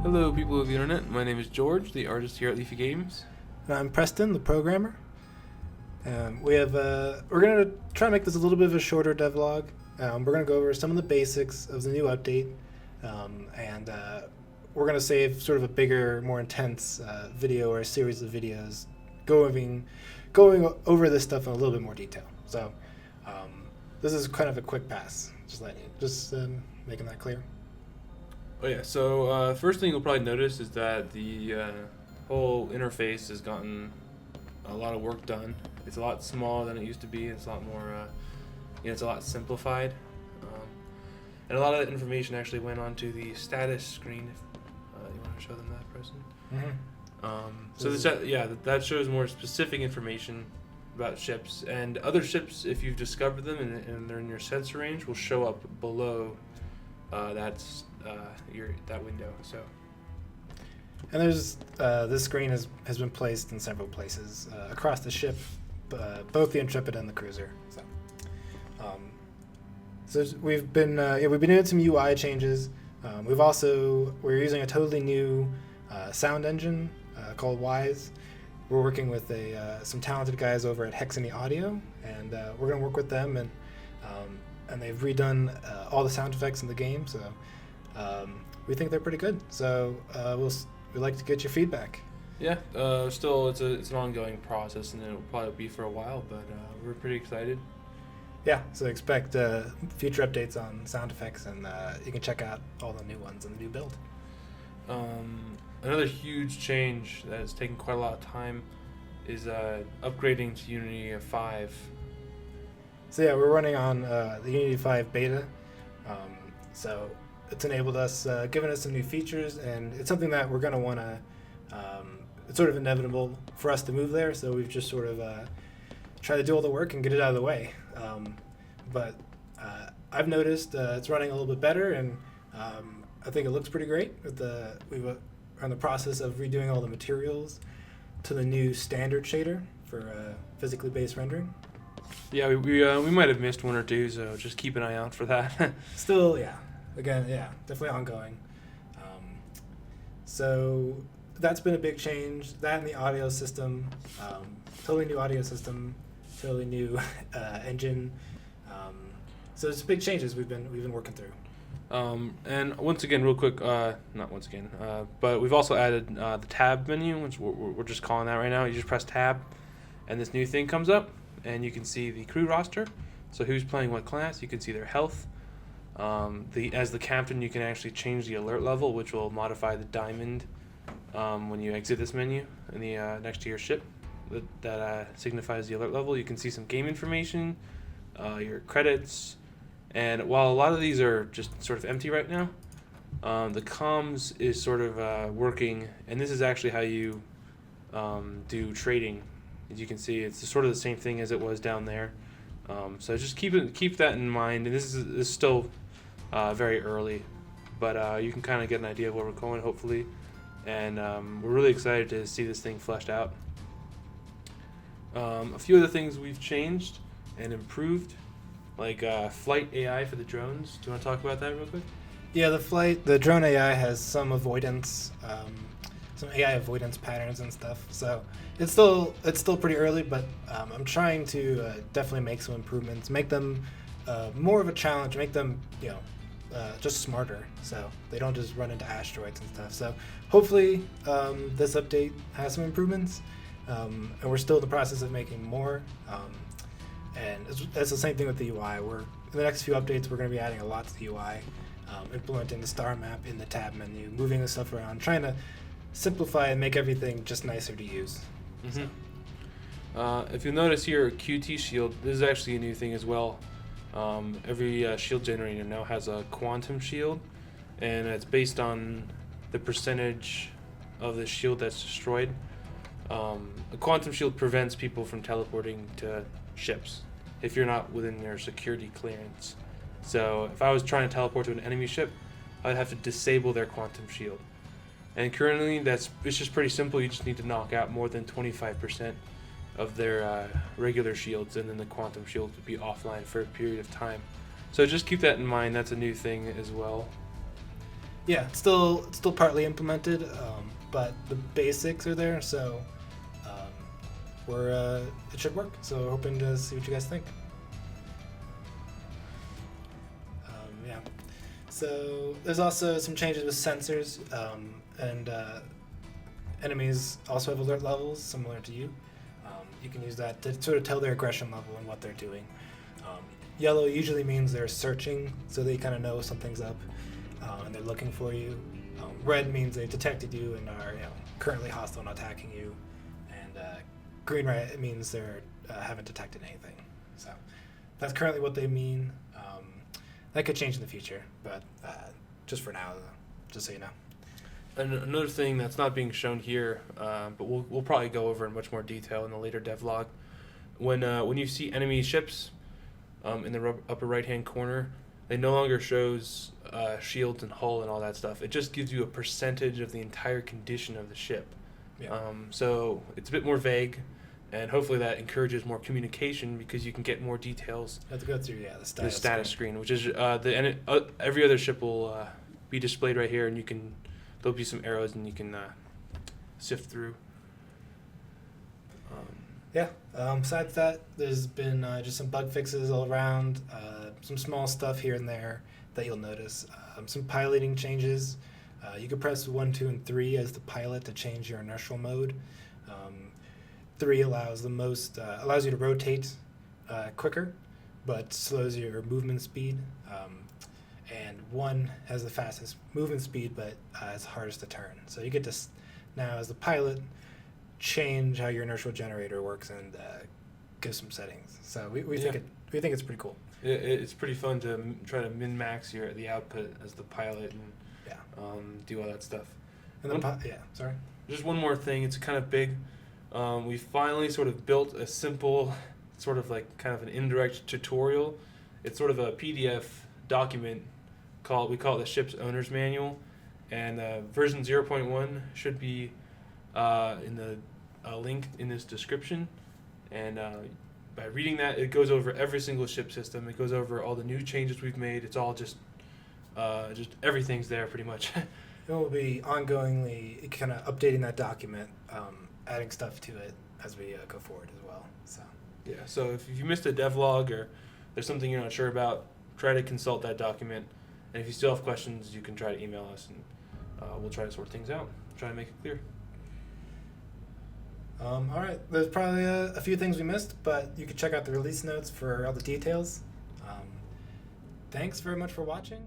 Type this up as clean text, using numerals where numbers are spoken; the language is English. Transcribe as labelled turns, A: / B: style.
A: Hello, people of the internet. My name is George, the artist here at Leafy Games.
B: And I'm Preston, the programmer. We're going to try and make this a little bit of a shorter devlog. We're going to go over some of the basics of the new update, and we're going to save sort of a bigger, more intense video or a series of videos going over this stuff in a little bit more detail. So this is kind of a quick pass, just making that clear.
A: Oh yeah, so first thing you'll probably notice is that the whole interface has gotten a lot of work done. It's a lot smaller than it used to be. It's a lot more, it's a lot simplified. And a lot of that information actually went onto the status screen. You want to show them that, Preston?
B: Mm-hmm.
A: That shows more specific information about ships. And other ships, if you've discovered them and they're in your sensor range, will show up below that window. So,
B: and there's this screen has been placed in several places across the ship, both the Intrepid and the cruiser. So we've been doing some UI changes. We're using a totally new sound engine called Wise. We're working with some talented guys over at Hexany Audio, and we're going to work with them, and they've redone all the sound effects in the game. So we think they're pretty good. So we'd like to get your feedback.
A: Yeah, still it's an ongoing process, and it'll probably be for a while, but we're pretty excited.
B: Yeah, so expect future updates on sound effects, and you can check out all the new ones in the new build.
A: Another huge change that has taken quite a lot of time is upgrading to Unity 5.
B: So yeah, we're running on the Unity 5 beta. So it's enabled us, given us some new features, and it's something that we're going to want to, it's sort of inevitable for us to move there, so we've just sort of tried to do all the work and get it out of the way. But I've noticed it's running a little bit better, and I think it looks pretty great. We're in the process of redoing all the materials to the new standard shader for physically based rendering.
A: Yeah, we might have missed one or two, so just keep an eye out for that.
B: Still, yeah. Again, yeah, definitely ongoing. So that's been a big change. That and the audio system, totally new audio system, totally new engine. So it's big changes we've been working through.
A: And once again, real quick, but we've also added the tab menu, which we're just calling that right now. You just press tab, and this new thing comes up, and you can see the crew roster. So who's playing what class? You can see their health. As the captain, you can actually change the alert level, which will modify the diamond when you exit this menu in the next to your ship. That signifies the alert level. You can see some game information, your credits, and while a lot of these are just sort of empty right now, the comms is sort of working, and this is actually how you do trading. As you can see, it's sort of the same thing as it was down there. So just keep that in mind, and this is still very early, but you can kind of get an idea of where we're going, hopefully, and we're really excited to see this thing fleshed out. A few other things we've changed and improved, like flight AI for the drones. Do you want to talk about that real quick?
B: Yeah, the drone AI has some avoidance, some AI avoidance patterns and stuff. So it's still pretty early, but I'm trying to definitely make some improvements, make them more of a challenge, make them just smarter, so they don't just run into asteroids and stuff. So hopefully this update has some improvements, and we're still in the process of making more. And it's the same thing with the UI. In the next few updates, we're going to be adding a lot to the UI, implementing the star map in the tab menu, moving the stuff around, trying to simplify and make everything just nicer to use.
A: Mm-hmm. So. If you'll notice here, QT shield, this is actually a new thing as well. Every shield generator now has a quantum shield, and it's based on the percentage of the shield that's destroyed. A quantum shield prevents people from teleporting to ships if you're not within their security clearance. So if I was trying to teleport to an enemy ship, I'd have to disable their quantum shield. And currently, it's just pretty simple. You just need to knock out more than 25% of their regular shields, and then the quantum shield would be offline for a period of time. So just keep that in mind. That's a new thing as well.
B: Yeah, it's still partly implemented, but the basics are there, so it should work. So we're hoping to see what you guys think. Yeah. So there's also some changes with sensors, and enemies also have alert levels similar to you. You can use that to sort of tell their aggression level and what they're doing. Yellow usually means they're searching, so they kind of know something's up, and they're looking for you. Red means they detected you and are currently hostile and attacking you. And green right means they're haven't detected anything. So that's currently what they mean. That could change in the future, but just for now, just so you know.
A: And another thing that's not being shown here, but we'll probably go over in much more detail in the later devlog. When you see enemy ships in the upper right-hand corner, it no longer shows shields and hull and all that stuff. It just gives you a percentage of the entire condition of the ship.
B: Yeah.
A: So it's a bit more vague, and hopefully that encourages more communication because you can get more details.
B: You have to go through
A: The status screen, which is every other ship will be displayed right here, and there'll be some arrows, and you can sift through.
B: Yeah. Besides that, there's been just some bug fixes all around, some small stuff here and there that you'll notice. Some piloting changes. You can press 1, 2, and 3 as the pilot to change your inertial mode. 3 allows you to rotate quicker, but slows your movement speed. And 1 has the fastest movement speed, but it's hardest to turn. So you get to now, as the pilot, change how your inertial generator works and give some settings. So we think it's pretty cool.
A: It's pretty fun to try to min-max the output as the pilot and do all that stuff.
B: And sorry.
A: Just one more thing. It's kind of big. We finally sort of built a simple, sort of like kind of an indirect tutorial. It's sort of a PDF document we call it the ship's owner's manual, and version 0.1 should be in the link in this description. And by reading that, it goes over every single ship system. It goes over all the new changes we've made. It's all just everything's there pretty much.
B: It will be ongoingly kind of updating that document, adding stuff to it as we go forward as well. So
A: yeah. So if you missed a devlog or there's something you're not sure about, try to consult that document. And if you still have questions, you can try to email us, and we'll try to sort things out, try to make it clear.
B: All right. There's probably a few things we missed, but you can check out the release notes for all the details. Thanks very much for watching.